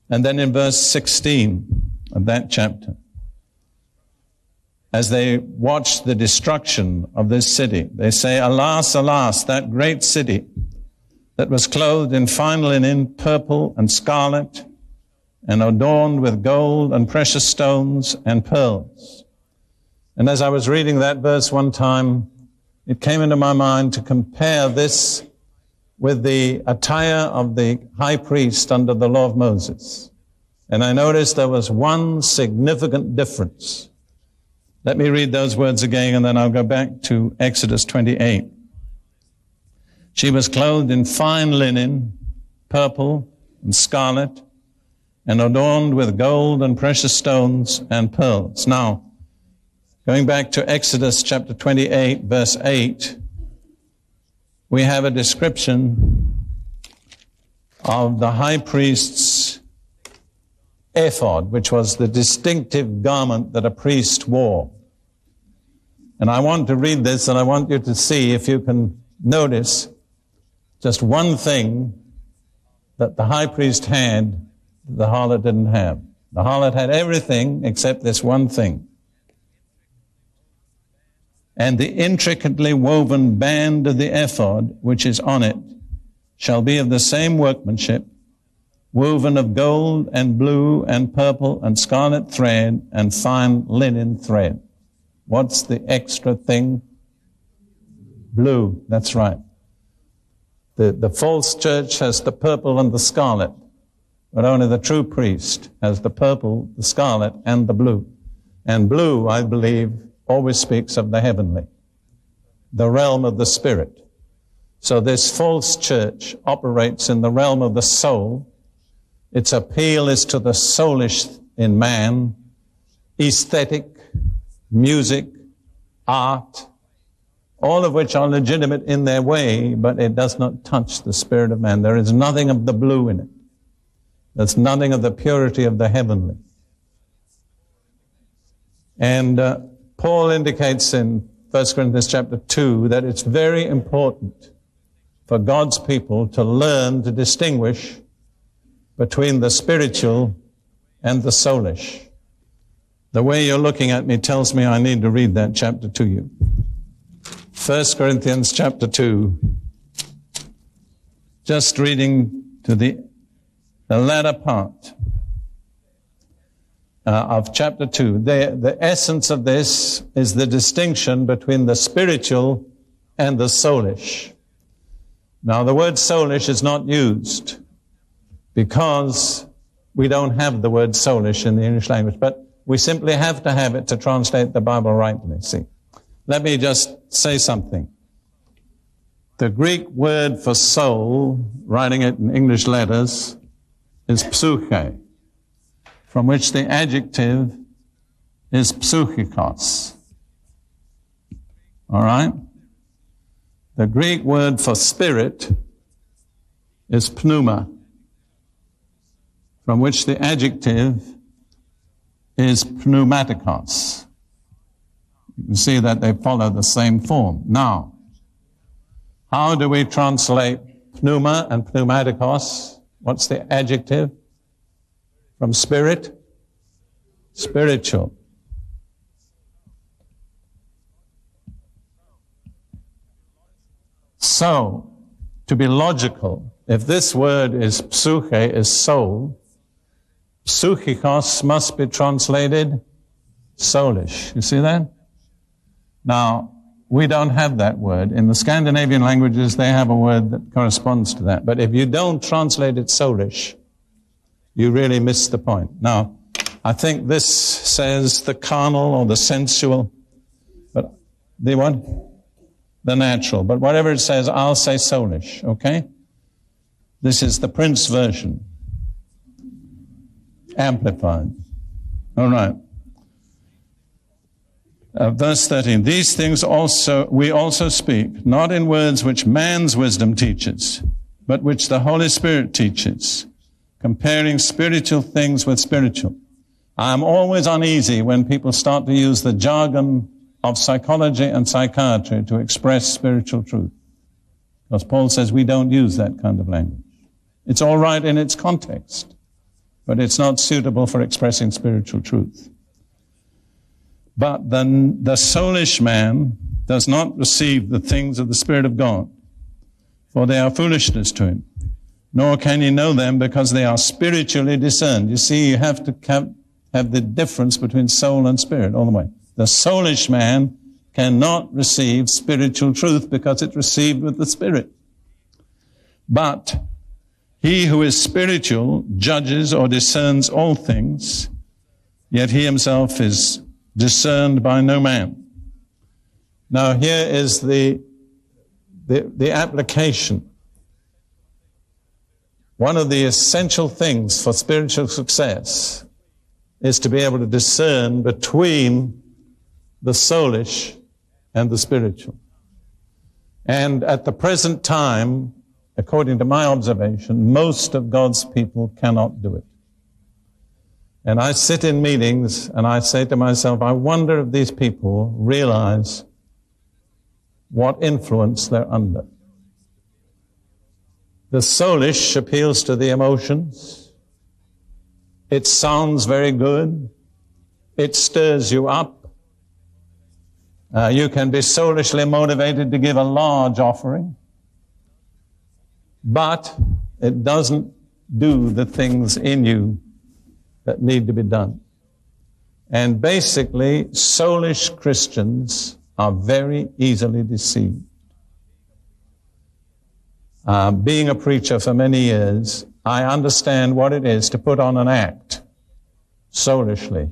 And then in verse 16 of that chapter, as they watch the destruction of this city, they say, "Alas, alas, that great city that was clothed in fine linen, purple and scarlet, and adorned with gold and precious stones and pearls." And as I was reading that verse one time, it came into my mind to compare this with the attire of the high priest under the law of Moses. And I noticed there was one significant difference. Let me read those words again, and then I'll go back to Exodus 28. "She was clothed in fine linen, purple and scarlet, and adorned with gold and precious stones and pearls." Now, going back to Exodus chapter 28, verse 8, we have a description of the high priest's ephod, which was the distinctive garment that a priest wore. And I want to read this, and I want you to see if you can notice just one thing that the high priest had that the harlot didn't have. The harlot had everything except this one thing. "And the intricately woven band of the ephod, which is on it, shall be of the same workmanship, woven of gold and blue and purple and scarlet thread and fine linen thread." What's the extra thing? Blue, that's right. The false church has the purple and the scarlet, but only the true priest has the purple, the scarlet, and the blue. And blue, I believe, always speaks of the heavenly, the realm of the spirit. So this false church operates in the realm of the soul. Its appeal is to the soulish in man, aesthetic, music, art, all of which are legitimate in their way, but it does not touch the spirit of man. There is nothing of the blue in it. There's nothing of the purity of the heavenly. And Paul indicates in 1 Corinthians chapter 2 that it's very important for God's people to learn to distinguish between the spiritual and the soulish. The way you're looking at me tells me I need to read that chapter to you. 1 Corinthians chapter 2, just reading to the latter part of chapter 2. The essence of this is the distinction between the spiritual and the soulish. Now, the word soulish is not used because we don't have the word soulish in the English language, but we simply have to have it to translate the Bible rightly, see. Let me just say something. The Greek word for soul, writing it in English letters, is psyche, from which the adjective is psychikos. All right? The Greek word for spirit is pneuma, from which the adjective is pneumatikos. You can see that they follow the same form. Now, how do we translate pneuma and pneumatikos? What's the adjective? From spirit? Spiritual. So, to be logical, if this word is psyche, is soul, psychikos must be translated soulish. You see that? Now, we don't have that word. In the Scandinavian languages, they have a word that corresponds to that. But if you don't translate it soulish, you really miss the point. Now, I think this says the carnal or the sensual, but the what? The natural. But whatever it says, I'll say soulish, okay? This is the Prince version. Amplified. All right. Verse 13, these things we also speak, not in words which man's wisdom teaches, but which the Holy Spirit teaches, comparing spiritual things with spiritual. I am always uneasy when people start to use the jargon of psychology and psychiatry to express spiritual truth. Because Paul says we don't use that kind of language. It's all right in its context, but it's not suitable for expressing spiritual truth. But the soulish man does not receive the things of the Spirit of God, for they are foolishness to him, nor can he know them because they are spiritually discerned. You see, you have to have the difference between soul and spirit all the way. The soulish man cannot receive spiritual truth because it's received with the Spirit. But he who is spiritual judges or discerns all things, yet he himself is discerned by no man. Now here is the application. One of the essential things for spiritual success is to be able to discern between the soulish and the spiritual. And at the present time, according to my observation, most of God's people cannot do it. And I sit in meetings and I say to myself, I wonder if these people realize what influence they're under. The soulish appeals to the emotions. It sounds very good. It stirs you up. You can be soulishly motivated to give a large offering, but it doesn't do the things in you that need to be done. And basically, soulish Christians are very easily deceived. Being a preacher for many years, I understand what it is to put on an act soulishly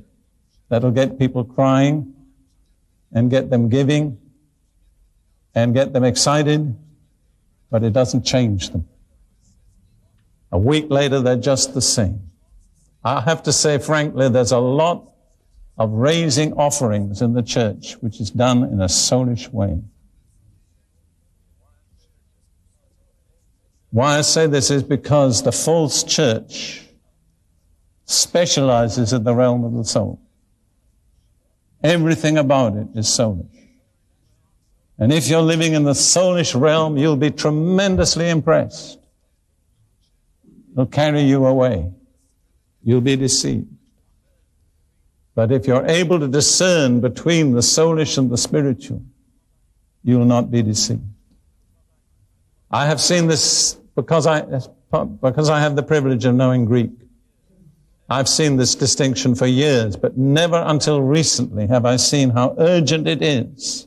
that'll get people crying and get them giving and get them excited, but it doesn't change them. A week later, they're just the same. I have to say, frankly, there's a lot of raising offerings in the church which is done in a soulish way. Why I say this is because the false church specializes in the realm of the soul. Everything about it is soulish. And if you're living in the soulish realm, you'll be tremendously impressed. It'll carry you away. You'll be deceived. But if you're able to discern between the soulish and the spiritual, you'll not be deceived. I have seen this because I have the privilege of knowing Greek. I've seen this distinction for years, but never until recently have I seen how urgent it is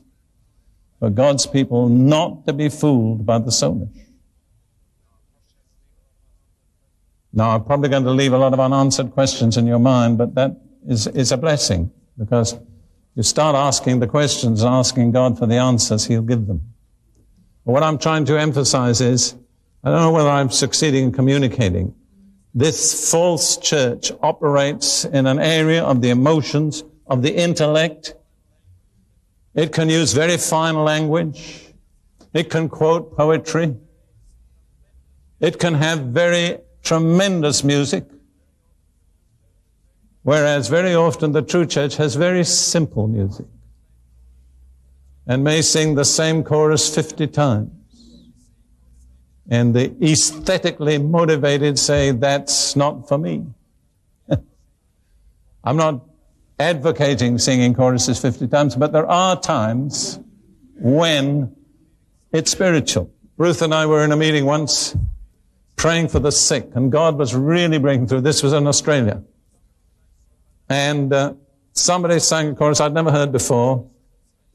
for God's people not to be fooled by the soulish. Now, I'm probably going to leave a lot of unanswered questions in your mind, but that is a blessing, because you start asking the questions and asking God for the answers, He'll give them. But what I'm trying to emphasize is, I don't know whether I'm succeeding in communicating. This false church operates in an area of the emotions, of the intellect. It can use very fine language. It can quote poetry. It can have very tremendous music. Whereas very often the true church has very simple music and may sing the same chorus 50 times. And the aesthetically motivated say, that's not for me. I'm not advocating singing choruses 50 times, but there are times when it's spiritual. Ruth and I were in a meeting once praying for the sick, and God was really breaking through. This was in Australia. And somebody sang a chorus I'd never heard before.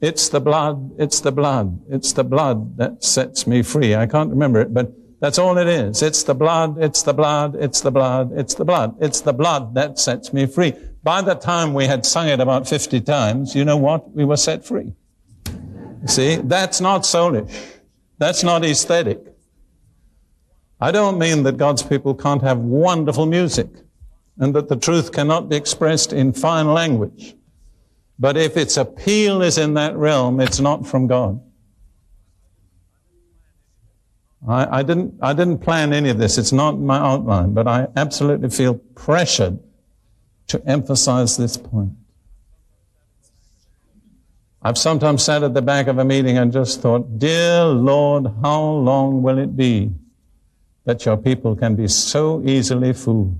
It's the blood, it's the blood, it's the blood that sets me free. I can't remember it, but that's all it is. It's the blood, it's the blood, it's the blood, it's the blood. It's the blood that sets me free. By the time we had sung it about 50 times, you know what? We were set free. See, that's not soulish. That's not aesthetic. I don't mean that God's people can't have wonderful music and that the truth cannot be expressed in fine language. But if its appeal is in that realm, it's not from God. I didn't plan any of this. It's not my outline, but I absolutely feel pressured to emphasize this point. I've sometimes sat at the back of a meeting and just thought, dear Lord, how long will it be that your people can be so easily fooled?